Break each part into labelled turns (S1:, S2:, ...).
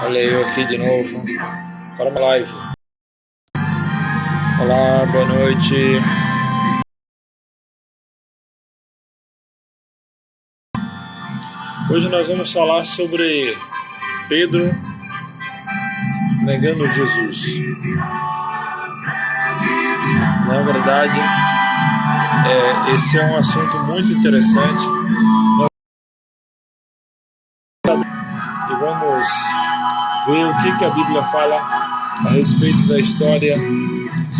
S1: Olha eu aqui de novo para uma live. Olá, boa noite. Hoje nós vamos falar sobre Pedro negando Jesus. Na verdade, esse é um assunto muito interessante. E vamos ver o que a Bíblia fala a respeito da história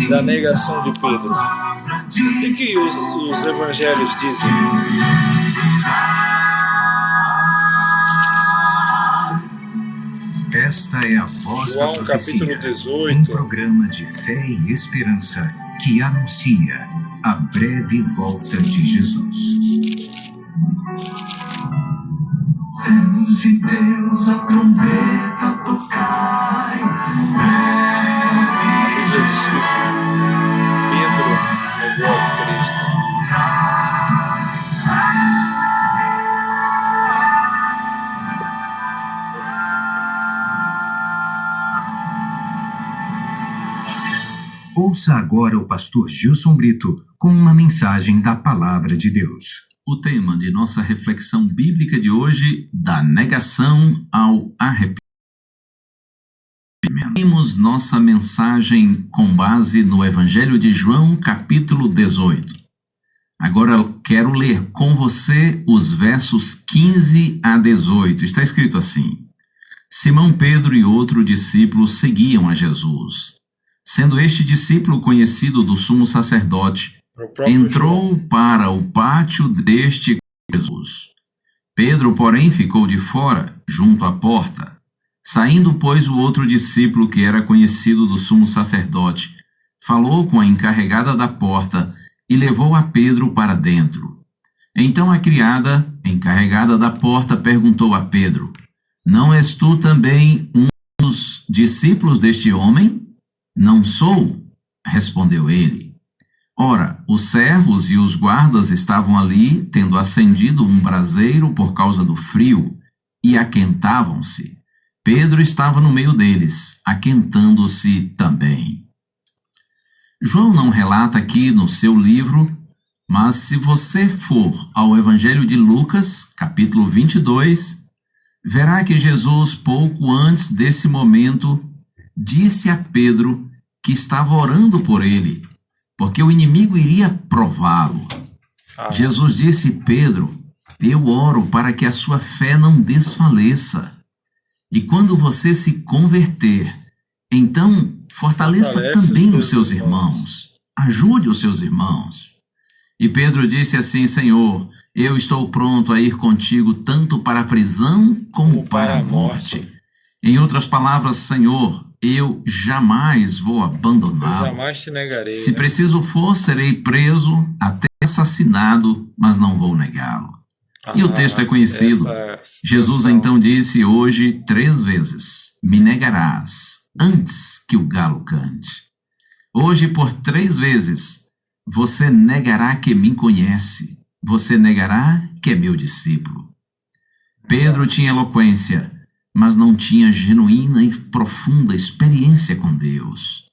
S1: da negação de Pedro. O que os evangelhos dizem?
S2: Esta é a voz
S1: João,
S2: da profecia,
S1: capítulo 18.
S2: um programa de fé e esperança que anuncia a breve volta de Jesus.
S3: Servos de Deus, a trombeta tocai.
S1: A Bíblia diz que Pedro negou a Cristo.
S2: Ouça agora o pastor Gilson Brito com uma mensagem da Palavra de Deus.
S4: O tema de nossa reflexão bíblica de hoje, da negação ao arrependimento. Temos nossa mensagem com base no Evangelho de João, capítulo 18. Agora eu quero ler com você os versos 15 a 18. Está escrito assim: Simão Pedro e outro discípulo seguiam a Jesus. Sendo este discípulo conhecido do sumo sacerdote, entrou para o pátio deste Jesus. Pedro, porém, ficou de fora, junto à porta. Saindo, pois, o outro discípulo, que era conhecido do sumo sacerdote, falou com a encarregada da porta e levou a Pedro para dentro. Então a criada, encarregada da porta, perguntou a Pedro: Não és tu também um dos discípulos deste homem? Não sou, respondeu ele. Ora, os servos e os guardas estavam ali, tendo acendido um braseiro por causa do frio, e aquentavam-se. Pedro estava no meio deles, aquentando-se também. João não relata aqui no seu livro, mas se você for ao Evangelho de Lucas, capítulo 22, verá que Jesus, pouco antes desse momento, disse a Pedro que estava orando por ele, porque o inimigo iria prová-lo. Jesus disse: Pedro, eu oro para que a sua fé não desfaleça. E quando você se converter, então fortaleça também os seus irmãos. Ajude os seus irmãos. E Pedro disse assim: Senhor, eu estou pronto a ir contigo tanto para a prisão como para a morte. Em outras palavras, Senhor, eu jamais vou abandoná-lo.
S1: Eu jamais te negarei.
S4: Se preciso for, serei preso, até assassinado, mas não vou negá-lo. E o texto é conhecido. Jesus então disse hoje 3 vezes: Me negarás antes que o galo cante. Hoje, por 3 vezes, você negará que me conhece. Você negará que é meu discípulo. Pedro tinha eloquência, mas não tinha genuína e profunda experiência com Deus.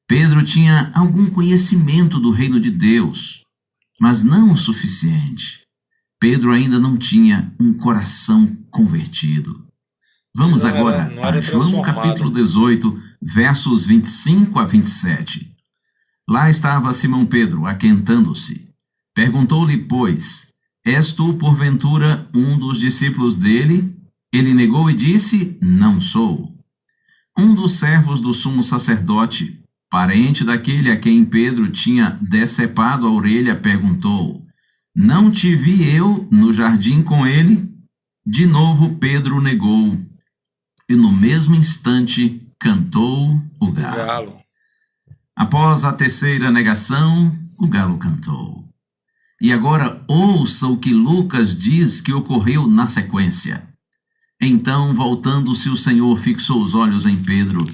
S4: Pedro tinha algum conhecimento do reino de Deus, mas não o suficiente. Pedro ainda não tinha um coração convertido. Vamos agora a João capítulo 18, versos 25 a 27. Lá estava Simão Pedro, aquentando-se. Perguntou-lhe, pois, És tu, porventura, um dos discípulos dele? Ele negou e disse: Não sou. Um dos servos do sumo sacerdote, parente daquele a quem Pedro tinha decepado a orelha, perguntou: Não te vi eu no jardim com ele? De novo Pedro negou, e no mesmo instante cantou o galo. Após a 3ª negação, o galo cantou. E agora ouça o que Lucas diz que ocorreu na sequência. Então, voltando-se, o Senhor fixou os olhos em Pedro,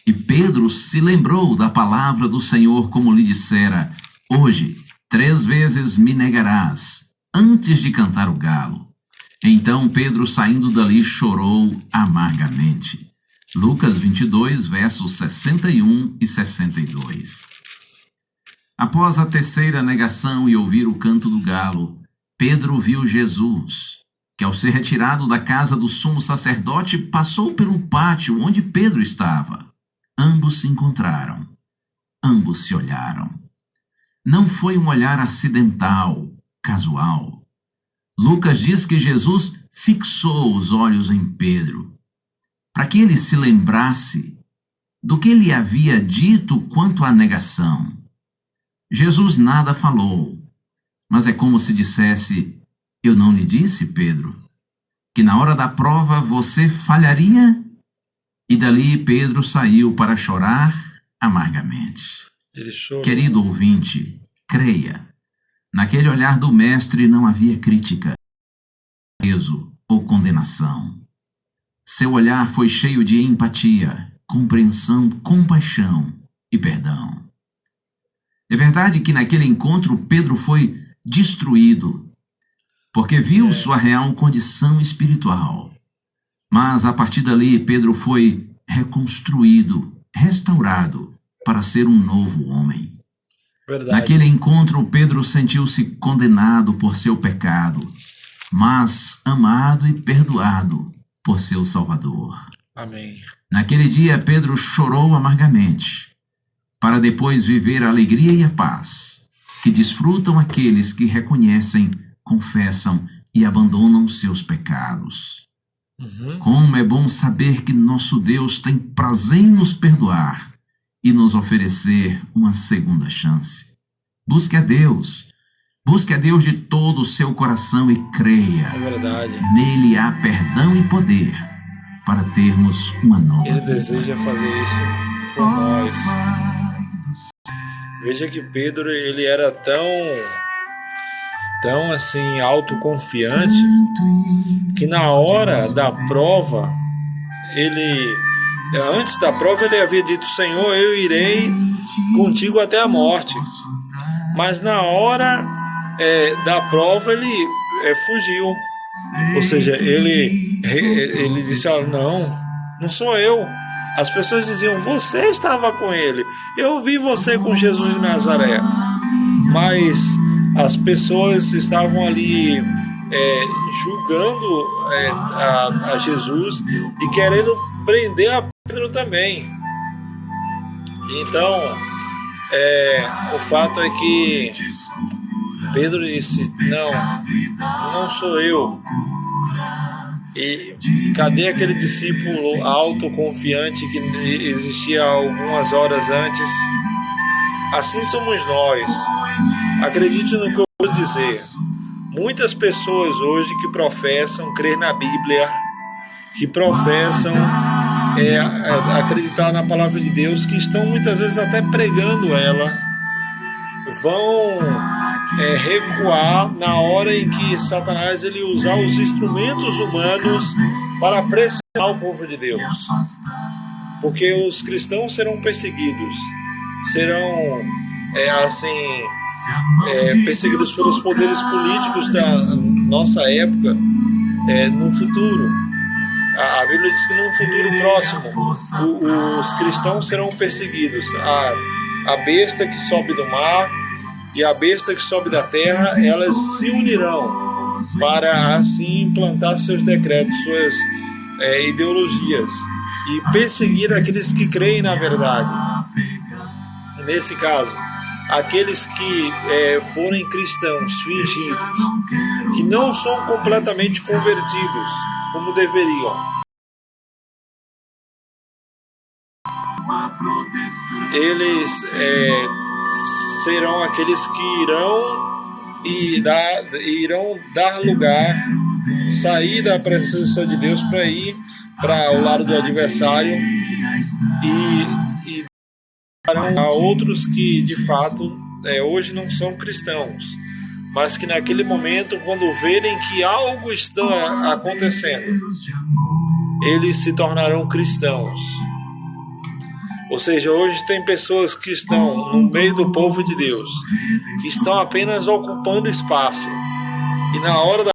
S4: e Pedro se lembrou da palavra do Senhor, como lhe dissera: Hoje, 3 vezes me negarás, antes de cantar o galo. Então Pedro, saindo dali, chorou amargamente. Lucas 22, versos 61 e 62. Após a terceira negação e ouvir o canto do galo, Pedro viu Jesus, que ao ser retirado da casa do sumo sacerdote, passou pelo pátio onde Pedro estava. Ambos se encontraram. Ambos se olharam. Não foi um olhar acidental, casual. Lucas diz que Jesus fixou os olhos em Pedro, para que ele se lembrasse do que ele havia dito quanto à negação. Jesus nada falou, mas é como se dissesse: eu não lhe disse, Pedro, que na hora da prova você falharia? E dali Pedro saiu para chorar amargamente.
S1: Ele chorou.
S4: Querido ouvinte, creia, naquele olhar do mestre não havia crítica, peso ou condenação. Seu olhar foi cheio de empatia, compreensão, compaixão e perdão. É verdade que naquele encontro Pedro foi destruído, porque viu sua real condição espiritual. Mas a partir dali Pedro foi reconstruído, restaurado para ser um novo homem.
S1: Verdade.
S4: Naquele encontro Pedro sentiu-se condenado por seu pecado, mas amado e perdoado por seu Salvador.
S1: Amém.
S4: Naquele dia Pedro chorou amargamente, para depois viver a alegria e a paz que desfrutam aqueles que reconhecem, confessam e abandonam seus pecados. Como é bom saber que nosso Deus tem prazer em nos perdoar e nos oferecer uma segunda chance. Busque a Deus de todo o seu coração e creia.
S1: É verdade.
S4: Nele há perdão e poder para termos uma nova
S1: Ele
S4: vida.
S1: deseja fazer isso por nós. Veja que Pedro, ele era tão assim autoconfiante que na hora da prova, antes da prova ele havia dito: Senhor, eu irei contigo até a morte. Mas na hora da prova ele fugiu. Ou seja, ele disse: não sou eu. As pessoas diziam: você estava com ele, eu vi você com Jesus de Nazaré. Mas as pessoas estavam ali julgando a Jesus e querendo prender a Pedro também. Então, o fato é que Pedro disse: não sou eu. E cadê aquele discípulo autoconfiante que existia algumas horas antes? Assim somos nós. Acredite no que eu vou dizer. Muitas pessoas hoje que professam crer na Bíblia, que professam acreditar na palavra de Deus, que estão muitas vezes até pregando ela, vão recuar na hora em que Satanás ele usar os instrumentos humanos para pressionar o povo de Deus. Porque os cristãos serão perseguidos, serão perseguidos pelos poderes políticos da nossa época no futuro. A Bíblia diz que num futuro próximo os cristãos serão perseguidos. A besta que sobe do mar e a besta que sobe da terra, elas se unirão para assim implantar seus decretos, suas ideologias e perseguir aqueles que creem na verdade. Nesse caso, aqueles que forem cristãos fingidos, que não são completamente convertidos como deveriam, eles serão aqueles que irão dar lugar, sair da presença de Deus para ir para o lado do adversário e darão a outros que de fato hoje não são cristãos, mas que naquele momento, quando verem que algo está acontecendo, eles se tornarão cristãos. Ou seja, hoje tem pessoas que estão no meio do povo de Deus, que estão apenas ocupando espaço, e na hora da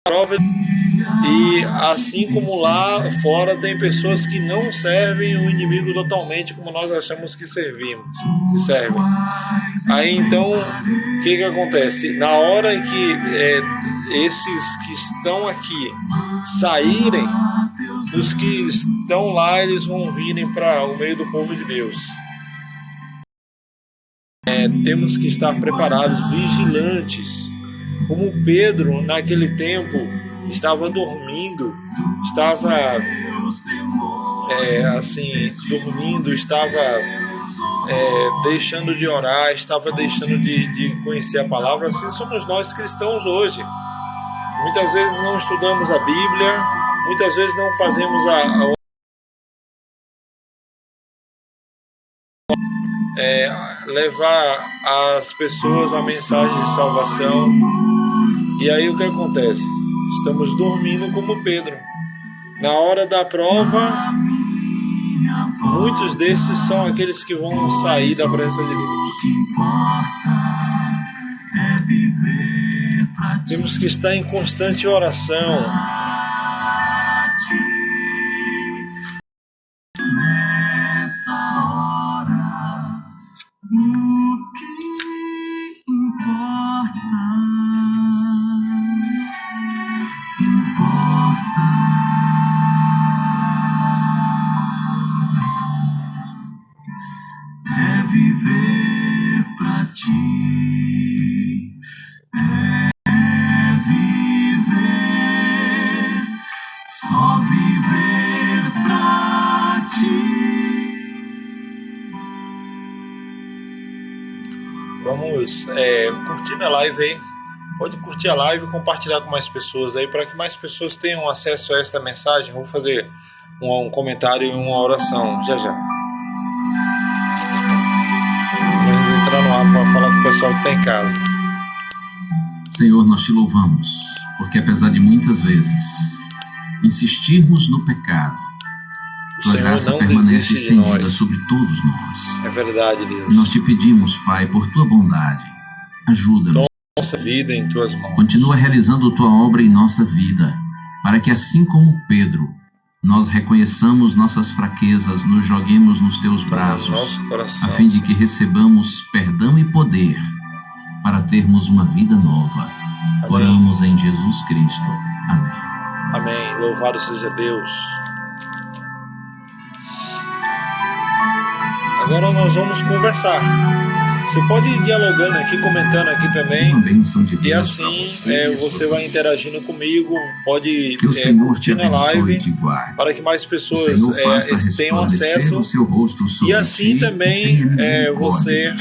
S1: prova E assim como lá fora tem pessoas que não servem o inimigo totalmente como nós achamos que servem. Aí então, o que acontece? Na hora que esses que estão aqui saírem, os que estão lá, eles vão virem para o meio do povo de Deus. Temos que estar preparados, vigilantes. Como Pedro, naquele tempo, estava dormindo, estava dormindo, estava deixando de orar, estava deixando de conhecer a palavra. Assim somos nós cristãos hoje. Muitas vezes não estudamos a Bíblia, muitas vezes não fazemos levar às pessoas a mensagem de salvação. E aí o que acontece? Estamos dormindo como Pedro. Na hora da prova, muitos desses são aqueles que vão sair da presença de Deus. Temos que estar em constante oração.
S3: Nessa hora, o que importa? É viver pra ti, é viver, só viver pra ti.
S1: Vamos curtir a live aí. Pode curtir a live e compartilhar com mais pessoas aí, para que mais pessoas tenham acesso a esta mensagem. Vou fazer um comentário e uma oração já. Vamos entrar no ar para falar com o pessoal que está em casa.
S4: Senhor, nós te louvamos, porque apesar de muitas vezes insistirmos no pecado, tua graça permanece estendida sobre todos nós.
S1: É verdade, Deus.
S4: Nós te pedimos, Pai, por tua bondade, ajuda-nos.
S1: Nossa vida em tuas mãos.
S4: Continua realizando tua obra em nossa vida, para que assim como Pedro, nós reconheçamos nossas fraquezas, nos joguemos nos teus braços, a fim de que recebamos perdão e poder para termos uma vida nova. Amém. Oramos em Jesus Cristo. Amém.
S1: Amém. Louvado seja Deus. Agora nós vamos conversar. Você pode ir dialogando aqui, comentando aqui também. E assim você vai interagindo comigo. Pode curtir na live para que mais pessoas tenham acesso. E assim também você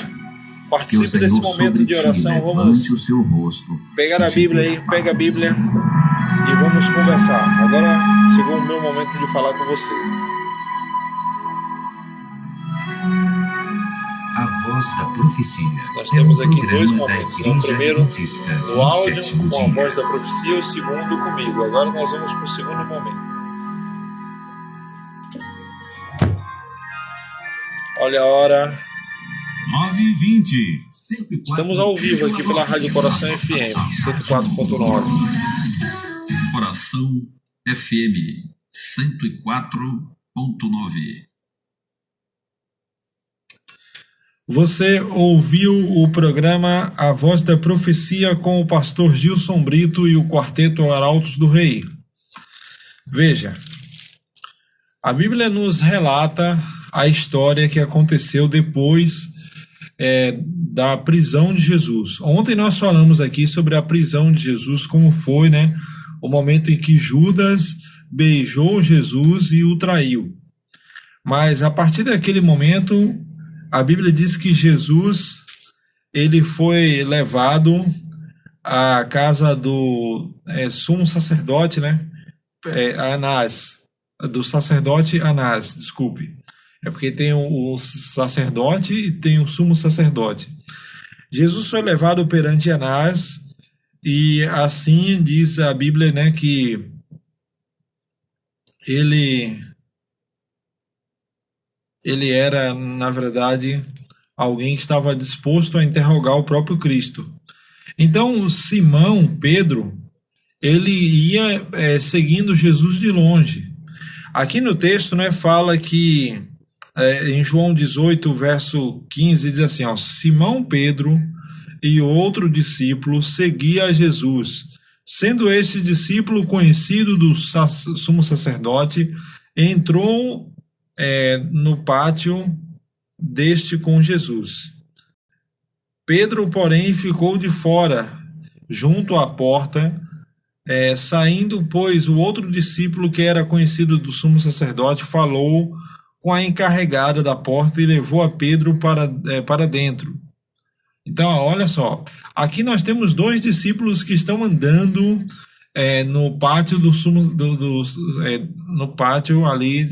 S1: participe desse momento de oração. Vamos pegar a Bíblia aí, pega a Bíblia e vamos conversar. Agora chegou o meu momento de falar com você.
S2: A Voz da Profecia.
S1: Nós temos aqui dois momentos. O primeiro no áudio com a Voz da Profecia, o segundo comigo. Agora nós vamos para o segundo momento. Olha a hora.
S3: 9h20.
S1: Estamos ao vivo aqui pela Rádio Coração FM 104.9.
S5: Coração FM 104.9.
S1: Você ouviu o programa A Voz da Profecia com o pastor Gilson Brito e o quarteto Arautos do Rei. Veja, a Bíblia nos relata a história que aconteceu depois da prisão de Jesus. Ontem nós falamos aqui sobre a prisão de Jesus, como foi, o momento em que Judas beijou Jesus e o traiu. Mas a partir daquele momento, a Bíblia diz que Jesus, ele foi levado à casa do sumo sacerdote, Anás, do sacerdote Anás, desculpe. É porque tem o sacerdote e tem o sumo sacerdote. Jesus foi levado perante Anás e assim diz a Bíblia, que ele era, na verdade, alguém que estava disposto a interrogar o próprio Cristo. Então, Simão, Pedro, ele ia seguindo Jesus de longe. Aqui no texto, né, fala que em João 18, verso 15, diz assim, ó, Simão Pedro e outro discípulo seguia a Jesus, sendo este discípulo conhecido do sumo sacerdote, entrou no pátio deste com Jesus. Pedro, porém, ficou de fora, junto à porta. Saindo, pois, o outro discípulo, que era conhecido do sumo sacerdote, falou com a encarregada da porta e levou a Pedro para dentro. Então, olha só, aqui nós temos dois discípulos que estão andando no pátio no pátio ali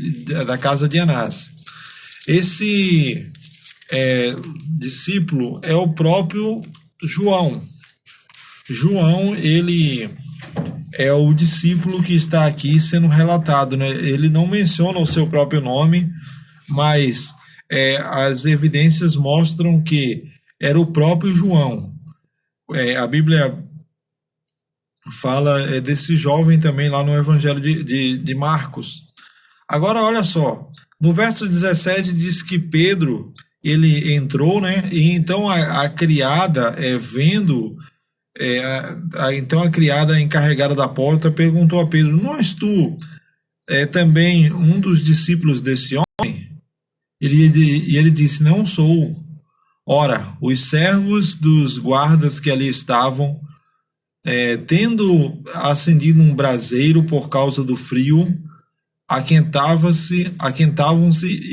S1: da casa de Anás. Esse discípulo é o próprio João. João, ele é o discípulo que está aqui sendo relatado, né? Ele não menciona o seu próprio nome, mas as evidências mostram que era o próprio João. A Bíblia fala desse jovem também lá no Evangelho de Marcos. Agora, olha só, no verso 17 diz que Pedro, ele entrou, né? E então a criada, vendo... então a criada encarregada da porta perguntou a Pedro, não és tu também um dos discípulos desse homem? E ele disse, não sou. Ora, os servos dos guardas que ali estavam, tendo acendido um braseiro por causa do frio, aquentavam-se,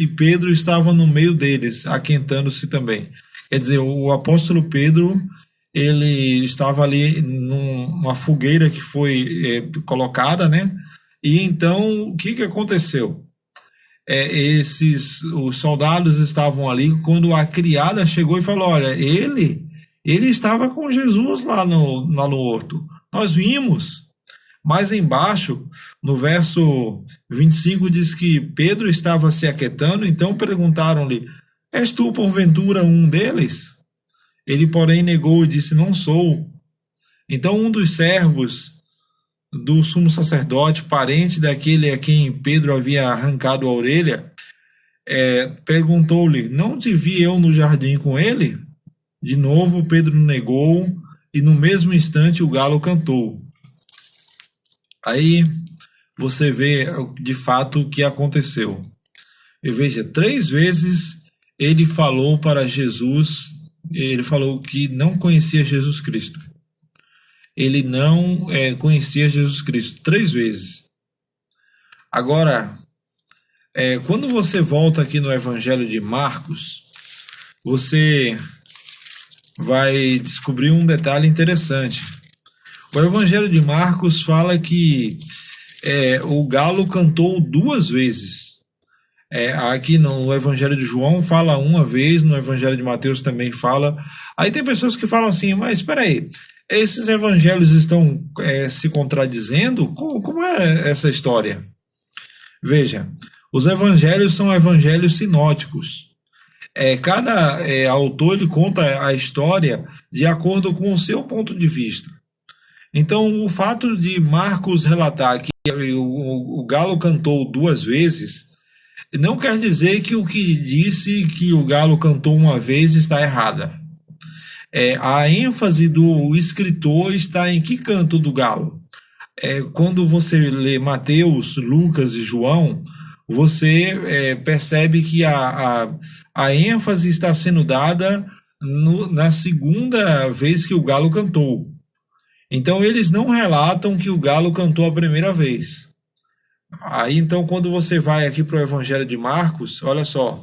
S1: e Pedro estava no meio deles, aquentando-se também. Quer dizer, o apóstolo Pedro, ele estava ali numa fogueira que foi colocada, né? E então, o que aconteceu? Os soldados estavam ali quando a criada chegou e falou, olha, ele estava com Jesus lá no horto. Nós vimos. Mais embaixo, no verso 25, diz que Pedro estava se aquietando, então perguntaram-lhe, és tu porventura um deles? Ele, porém, negou e disse, não sou. Então, um dos servos do sumo sacerdote, parente daquele a quem Pedro havia arrancado a orelha, perguntou-lhe, não te vi eu no jardim com ele? De novo, Pedro negou, e no mesmo instante o galo cantou. Aí você vê, de fato, o que aconteceu. E veja, 3 vezes ele falou para Jesus, ele falou que não conhecia Jesus Cristo. Ele não conhecia Jesus Cristo 3 vezes. Agora, quando você volta aqui no Evangelho de Marcos, você vai descobrir um detalhe interessante. O Evangelho de Marcos fala que o galo cantou 2 vezes. Aqui no Evangelho de João fala 1 vez, no Evangelho de Mateus também fala. Aí tem pessoas que falam assim, mas espera aí, esses evangelhos estão se contradizendo? Como é essa história? Veja, os evangelhos são evangelhos sinóticos. Cada autor ele conta a história de acordo com o seu ponto de vista. Então, o fato de Marcos relatar que o galo cantou 2 vezes, não quer dizer que o que disse que o galo cantou 1 vez está errada. A ênfase do escritor está em que canto do galo. Quando você lê Mateus, Lucas e João, você percebe que a ênfase está sendo dada na segunda vez que o galo cantou. Então, eles não relatam que o galo cantou a primeira vez. Aí, então, quando você vai aqui para o Evangelho de Marcos, olha só.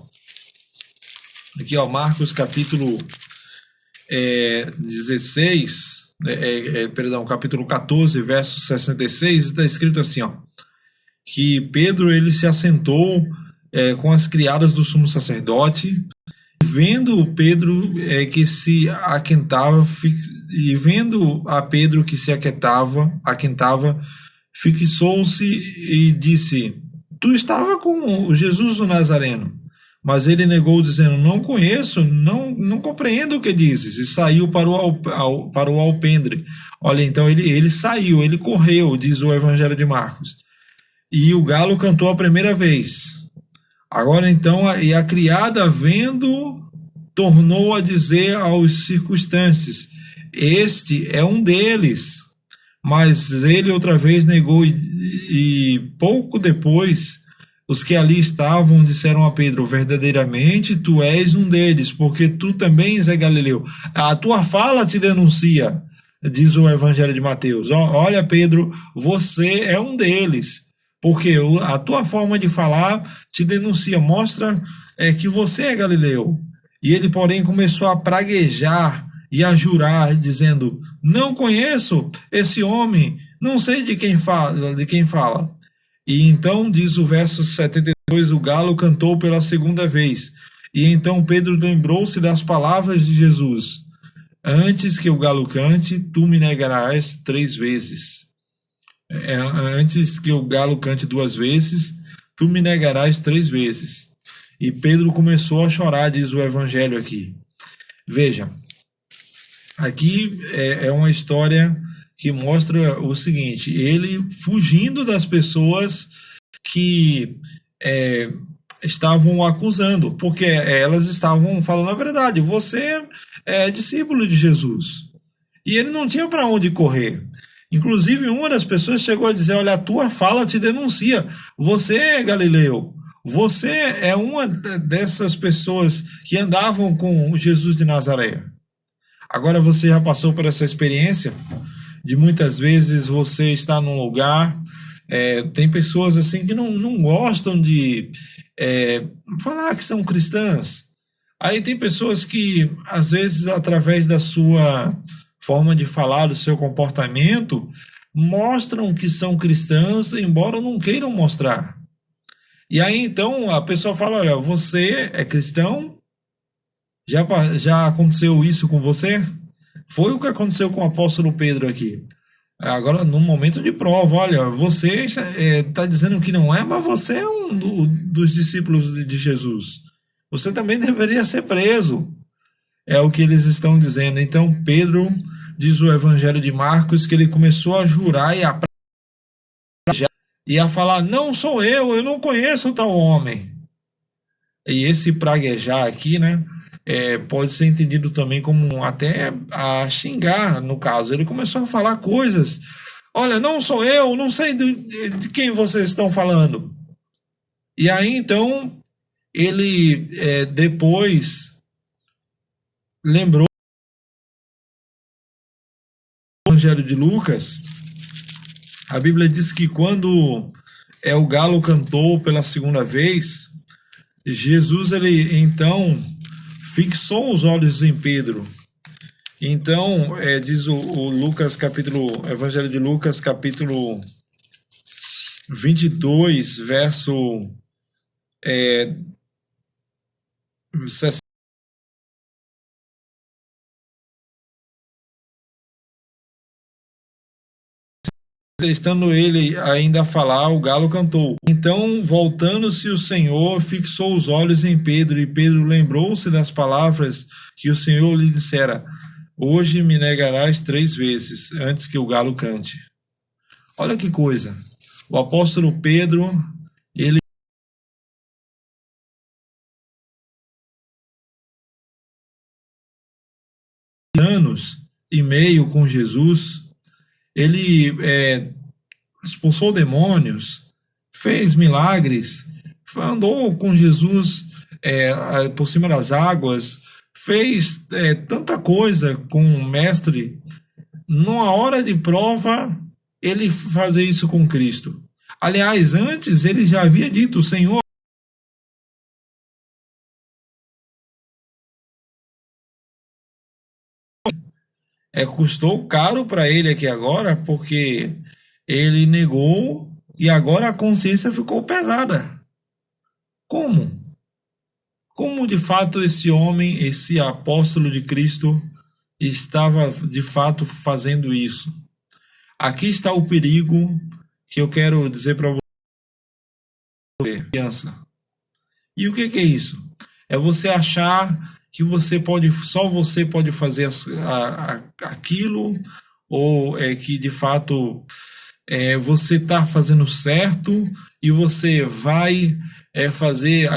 S1: Aqui, ó, Marcos capítulo capítulo 14, verso 66, está escrito assim, ó, que Pedro ele se assentou com as criadas do sumo sacerdote, vendo Pedro que se aquentava, e vendo a Pedro que se aquentava, fixou-se e disse, tu estava com Jesus o Nazareno. Mas ele negou, dizendo: não conheço, não compreendo o que dizes. E saiu para o alpendre. Olha, então ele saiu, ele correu, diz o Evangelho de Marcos. E o galo cantou a primeira vez. Agora então, a criada, vendo, tornou a dizer aos circunstantes: este é um deles. Mas ele outra vez negou, e pouco depois, os que ali estavam disseram a Pedro: verdadeiramente tu és um deles, porque tu também és Galileu. A tua fala te denuncia, diz o Evangelho de Mateus. Olha, Pedro, você é um deles, porque a tua forma de falar te denuncia, mostra que você é Galileu. E ele, porém, começou a praguejar e a jurar, dizendo: não conheço esse homem, não sei de quem fala. E então, diz o verso 72, o galo cantou pela segunda vez. E então Pedro lembrou-se das palavras de Jesus: antes que o galo cante, tu me negarás 3 vezes. Antes que o galo cante 2 vezes, tu me negarás 3 vezes. E Pedro começou a chorar, diz o Evangelho aqui. Veja, aqui é uma história que mostra o seguinte: ele fugindo das pessoas que estavam o acusando, porque elas estavam falando a verdade: você é discípulo de Jesus. E ele não tinha para onde correr. Inclusive, uma das pessoas chegou a dizer: olha, a tua fala te denuncia, você é Galileu. Você é uma dessas pessoas que andavam com Jesus de Nazaré. Agora você já passou por essa experiência de muitas vezes você está num lugar, tem pessoas assim que não gostam de falar que são cristãs. Aí tem pessoas que, às vezes, através da sua forma de falar, do seu comportamento, mostram que são cristãs, embora não queiram mostrar. E aí, então, a pessoa fala: olha, você é cristão? Já aconteceu isso com você? Foi o que aconteceu com o apóstolo Pedro aqui. Agora, no momento de prova: olha, você está dizendo que não é, mas você é um dos discípulos de Jesus. Você também deveria ser preso. É o que eles estão dizendo. Então, Pedro, diz o Evangelho de Marcos, que ele começou a jurar e a falar: não sou eu não conheço tal homem. E esse praguejar aqui, né, pode ser entendido também como até a xingar, no caso. Ele começou a falar coisas: olha, não sou eu, não sei de quem vocês estão falando. E aí, então, ele depois lembrou o Evangelho de Lucas. A Bíblia diz que quando o galo cantou pela segunda vez, Jesus, ele então fixou os olhos em Pedro. Então, diz o Evangelho de Lucas, capítulo 22, verso 60. Estando ele ainda a falar, o galo cantou. Então, voltando-se o Senhor, fixou os olhos em Pedro, e Pedro lembrou-se das palavras que o Senhor lhe dissera: hoje me negarás 3 vezes, antes que o galo cante. Olha que coisa. O apóstolo Pedro, ele anos e meio com Jesus. Ele expulsou demônios, fez milagres, andou com Jesus por cima das águas, fez tanta coisa com o mestre. Numa hora de prova, ele fazer isso com Cristo. Aliás, antes ele já havia dito: Senhor, custou caro para ele aqui agora, porque ele negou e agora a consciência ficou pesada. Como? Como de fato esse homem, esse apóstolo de Cristo, estava de fato fazendo isso? Aqui está o perigo que eu quero dizer para você, criança. E o que é isso? É você achar que só você pode fazer aquilo, ou é que de fato você está fazendo certo e você vai fazer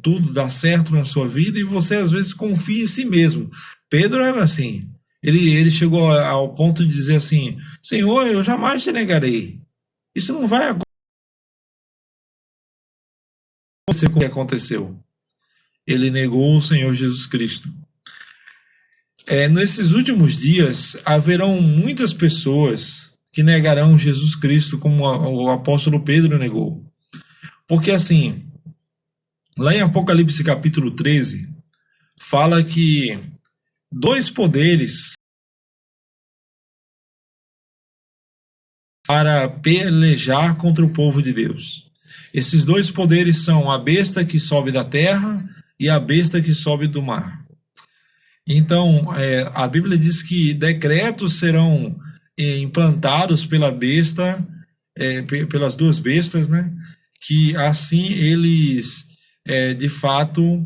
S1: tudo dar certo na sua vida, e você às vezes confia em si mesmo. Pedro era assim. Ele chegou ao ponto de dizer assim: Senhor, eu jamais te negarei. Isso não vai acontecer como aconteceu. Ele negou o Senhor Jesus Cristo. Nesses últimos dias, haverão muitas pessoas que negarão Jesus Cristo, como o apóstolo Pedro negou. Porque assim, lá em Apocalipse capítulo 13, fala que dois poderes para pelejar contra o povo de Deus. Esses dois poderes são a besta que sobe da terra e a besta que sobe do mar. Então, a Bíblia diz que decretos serão implantados pela besta, pelas duas bestas, né? Que assim eles, de fato,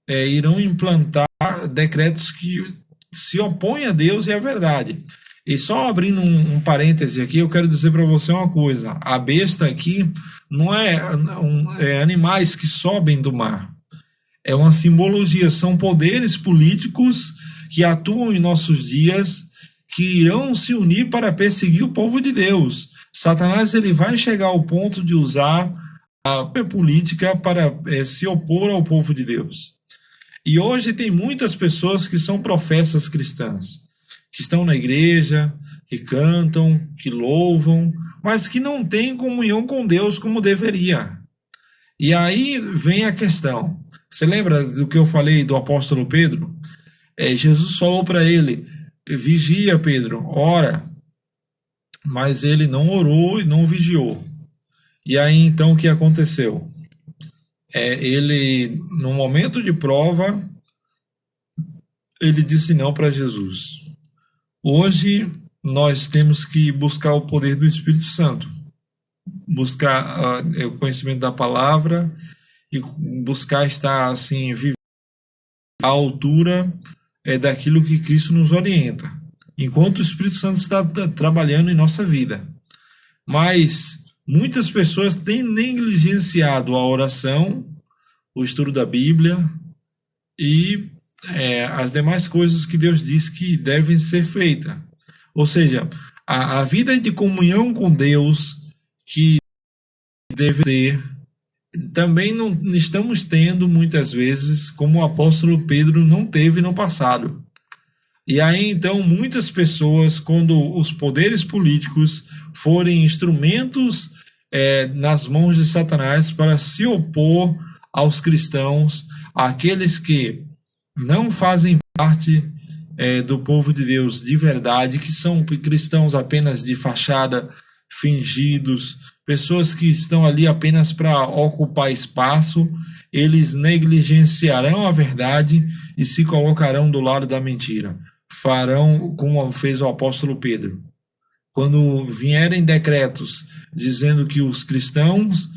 S1: irão implantar decretos que se opõem a Deus e à verdade. E só abrindo um parêntese aqui, eu quero dizer para você uma coisa: a besta aqui não é animais que sobem do mar. É uma simbologia, são poderes políticos que atuam em nossos dias, que irão se unir para perseguir o povo de Deus. Satanás ele vai chegar ao ponto de usar a política para se opor ao povo de Deus. E hoje tem muitas pessoas que são professas cristãs, que estão na igreja, que cantam, que louvam, mas que não têm comunhão com Deus como deveria. E aí vem a questão. Você lembra do que eu falei do apóstolo Pedro? Jesus falou para ele: vigia, Pedro, ora. Mas ele não orou e não vigiou. E aí então o que aconteceu? Ele, no momento de prova, ele disse não para Jesus. Hoje nós temos que buscar o poder do Espírito Santo, buscar o conhecimento da palavra e buscar estar assim, vivendo à altura daquilo que Cristo nos orienta, enquanto o Espírito Santo está trabalhando em nossa vida. Mas muitas pessoas têm negligenciado a oração, o estudo da Bíblia e as demais coisas que Deus diz que devem ser feitas. Ou seja, a vida de comunhão com Deus que deve ter, também não estamos tendo muitas vezes, como o apóstolo Pedro não teve no passado. E aí então muitas pessoas, quando os poderes políticos forem instrumentos nas mãos de Satanás para se opor aos cristãos, àqueles que não fazem parte do povo de Deus de verdade, que são cristãos apenas de fachada, fingidos, pessoas que estão ali apenas para ocupar espaço, eles negligenciarão a verdade e se colocarão do lado da mentira. Farão como fez o apóstolo Pedro. Quando vierem decretos dizendo que os cristãos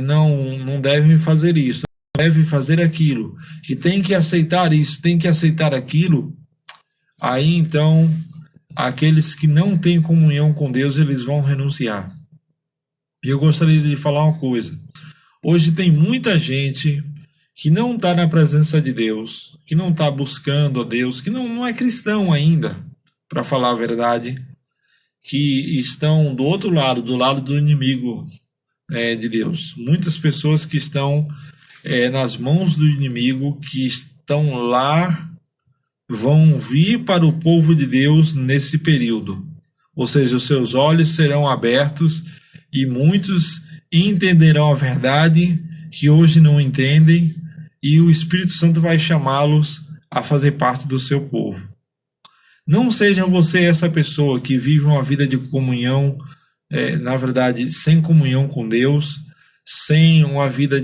S1: não devem fazer isso, não devem fazer aquilo, que tem que aceitar isso, tem que aceitar aquilo, aí então aqueles que não têm comunhão com Deus, eles vão renunciar. E eu gostaria de falar uma coisa. Hoje tem muita gente que não está na presença de Deus, que não está buscando a Deus, que não é cristão ainda, para falar a verdade, que estão do outro lado, do lado do inimigo de Deus. Muitas pessoas que estão nas mãos do inimigo, que estão lá, vão vir para o povo de Deus nesse período. Ou seja, os seus olhos serão abertos e muitos entenderão a verdade que hoje não entendem, e o Espírito Santo vai chamá-los a fazer parte do seu povo. Não seja você essa pessoa que vive uma vida de comunhão, na verdade, sem comunhão com Deus, sem uma vida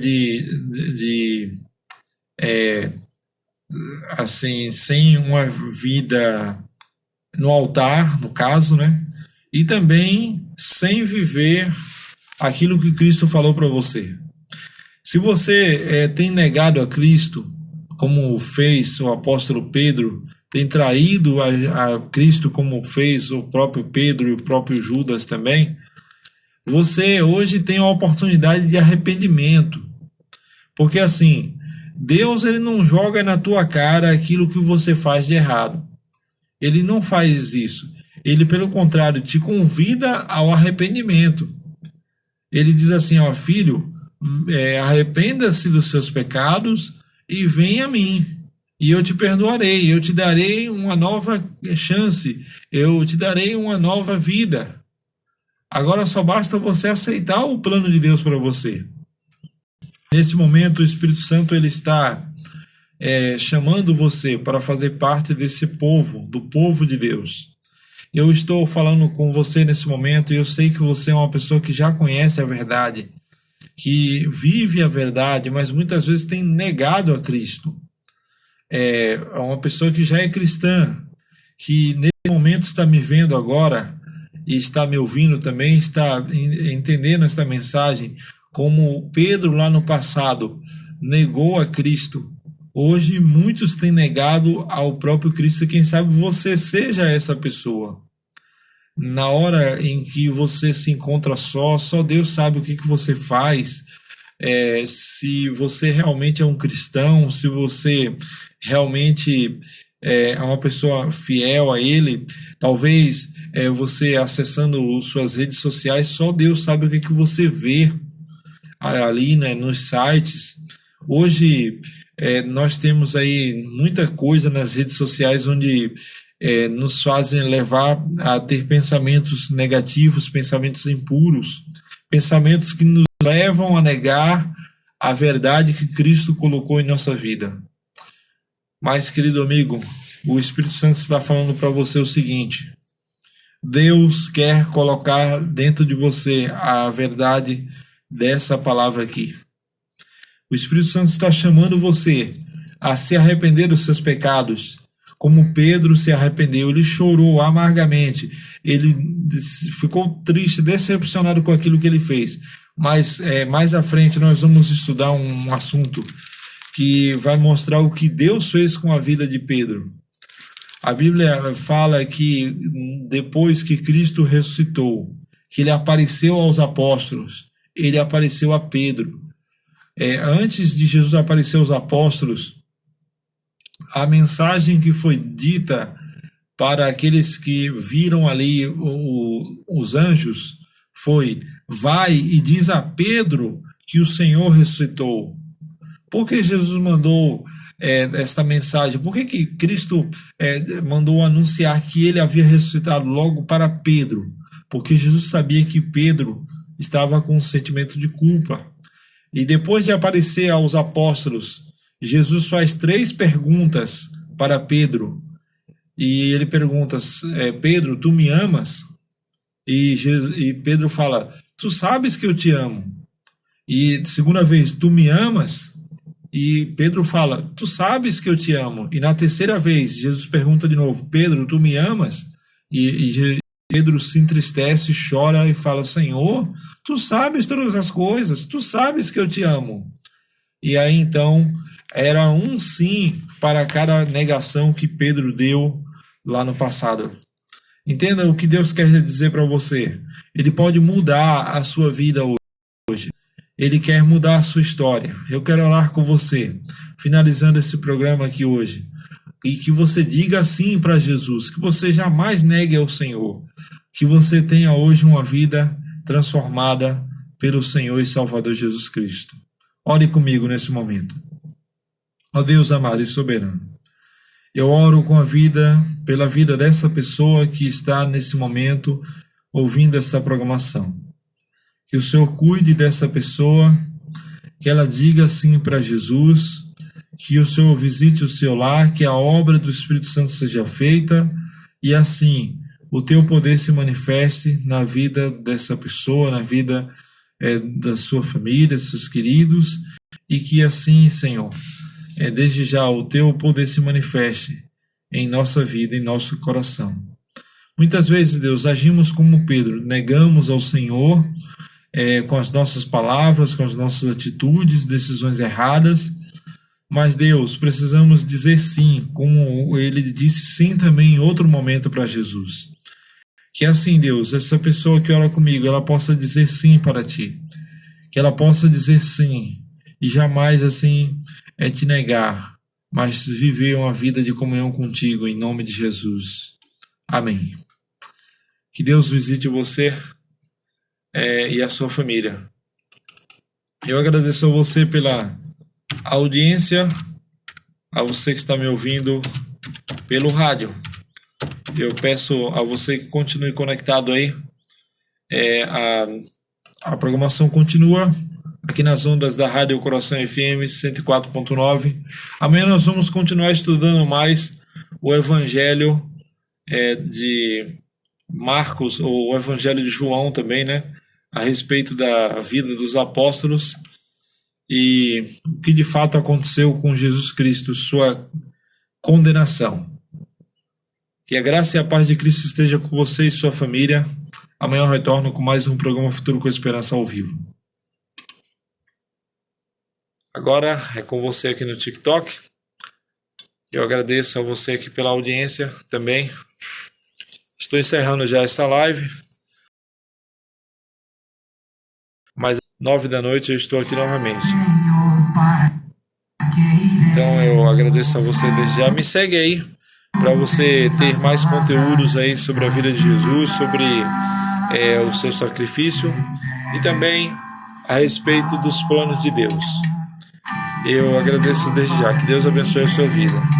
S1: sem uma vida no altar, no caso, né? E também sem viver aquilo que Cristo falou para você. Se você tem negado a Cristo, como fez o apóstolo Pedro, tem traído a Cristo como fez o próprio Pedro e o próprio Judas também, você hoje tem uma oportunidade de arrependimento. Porque assim, Deus ele não joga na tua cara aquilo que você faz de errado. Ele não faz isso. Ele, pelo contrário, te convida ao arrependimento. Ele diz assim, ó, filho, arrependa-se dos seus pecados e venha a mim. E eu te perdoarei, eu te darei uma nova chance, eu te darei uma nova vida. Agora só basta você aceitar o plano de Deus para você. Nesse momento, o Espírito Santo ele está chamando você para fazer parte desse povo, do povo de Deus. Eu estou falando com você nesse momento e eu sei que você é uma pessoa que já conhece a verdade, que vive a verdade, mas muitas vezes tem negado a Cristo. É uma pessoa que já é cristã, que nesse momento está me vendo agora e está me ouvindo também, está entendendo esta mensagem, como Pedro lá no passado negou a Cristo. Hoje muitos têm negado ao próprio Cristo, quem sabe você seja essa pessoa. Na hora em que você se encontra só Deus sabe o que você faz, se você realmente é um cristão, se você realmente é uma pessoa fiel a Ele. Talvez você acessando suas redes sociais, só Deus sabe o que você vê ali, né, nos sites. Hoje nós temos aí muita coisa nas redes sociais onde nos fazem levar a ter pensamentos negativos, pensamentos impuros, pensamentos que nos levam a negar a verdade que Cristo colocou em nossa vida. Mas, querido amigo, o Espírito Santo está falando para você o seguinte: Deus quer colocar dentro de você a verdade dessa palavra aqui. O Espírito Santo está chamando você a se arrepender dos seus pecados, como Pedro se arrependeu. Ele chorou amargamente, ele ficou triste, decepcionado com aquilo que ele fez. Mas mais à frente nós vamos estudar um assunto que vai mostrar o que Deus fez com a vida de Pedro. A Bíblia fala que depois que Cristo ressuscitou, que ele apareceu aos apóstolos, ele apareceu a Pedro. Antes de Jesus aparecer aos apóstolos, a mensagem que foi dita para aqueles que viram ali os anjos foi: vai e diz a Pedro que o Senhor ressuscitou. Por que Jesus mandou esta mensagem? Por que Cristo mandou anunciar que ele havia ressuscitado logo para Pedro? Porque Jesus sabia que Pedro estava com um sentimento de culpa. E depois de aparecer aos apóstolos, Jesus faz 3 perguntas para Pedro. E ele pergunta: Pedro, tu me amas? E Pedro fala: tu sabes que eu te amo. E segunda vez: tu me amas? E Pedro fala: tu sabes que eu te amo. E na terceira vez, Jesus pergunta de novo: Pedro, tu me amas? E Pedro se entristece, chora e fala: Senhor, tu sabes todas as coisas, tu sabes que eu te amo. E aí então era um sim para cada negação que Pedro deu lá no passado. Entenda o que Deus quer dizer para você. Ele pode mudar a sua vida hoje. Ele quer mudar a sua história. Eu quero orar com você, finalizando esse programa aqui hoje. E que você diga sim para Jesus, que você jamais negue ao Senhor, que você tenha hoje uma vida transformada pelo Senhor e Salvador Jesus Cristo. Ore comigo nesse momento. Ó Deus amado e soberano, eu oro pela vida dessa pessoa que está nesse momento ouvindo essa programação. Que o Senhor cuide dessa pessoa, que ela diga sim para Jesus, que o Senhor visite o seu lar, que a obra do Espírito Santo seja feita e assim o teu poder se manifeste na vida dessa pessoa, na vida da sua família, seus queridos, e que assim, Senhor, desde já o teu poder se manifeste em nossa vida, em nosso coração. Muitas vezes, Deus, agimos como Pedro, negamos ao Senhor, com as nossas palavras, com as nossas atitudes, decisões erradas. Mas, Deus, precisamos dizer sim, como ele disse sim também em outro momento para Jesus. Que assim, Deus, essa pessoa que ora comigo, ela possa dizer sim para Ti. Que ela possa dizer sim e jamais, assim, te negar, mas viver uma vida de comunhão contigo, em nome de Jesus. Amém. Que Deus visite você e a sua família. Eu agradeço a você pela audiência, a você que está me ouvindo pelo rádio. Eu peço a você que continue conectado aí. A programação continua aqui nas ondas da Rádio Coração FM 104.9. Amanhã nós vamos continuar estudando mais o Evangelho de Marcos, ou o Evangelho de João também, né? A respeito da vida dos apóstolos e o que de fato aconteceu com Jesus Cristo, sua condenação. Que a graça e a paz de Cristo esteja com você e sua família. Amanhã eu retorno com mais um programa Futuro com Esperança ao vivo. Agora é com você aqui no TikTok. Eu agradeço a você aqui pela audiência também. Estou encerrando já essa live. Mas às 9 da noite eu estou aqui novamente. Então eu agradeço a você desde já. Me segue aí para você ter mais conteúdos aí sobre a vida de Jesus, sobre o seu sacrifício e também a respeito dos planos de Deus. Eu agradeço desde já. Que Deus abençoe a sua vida.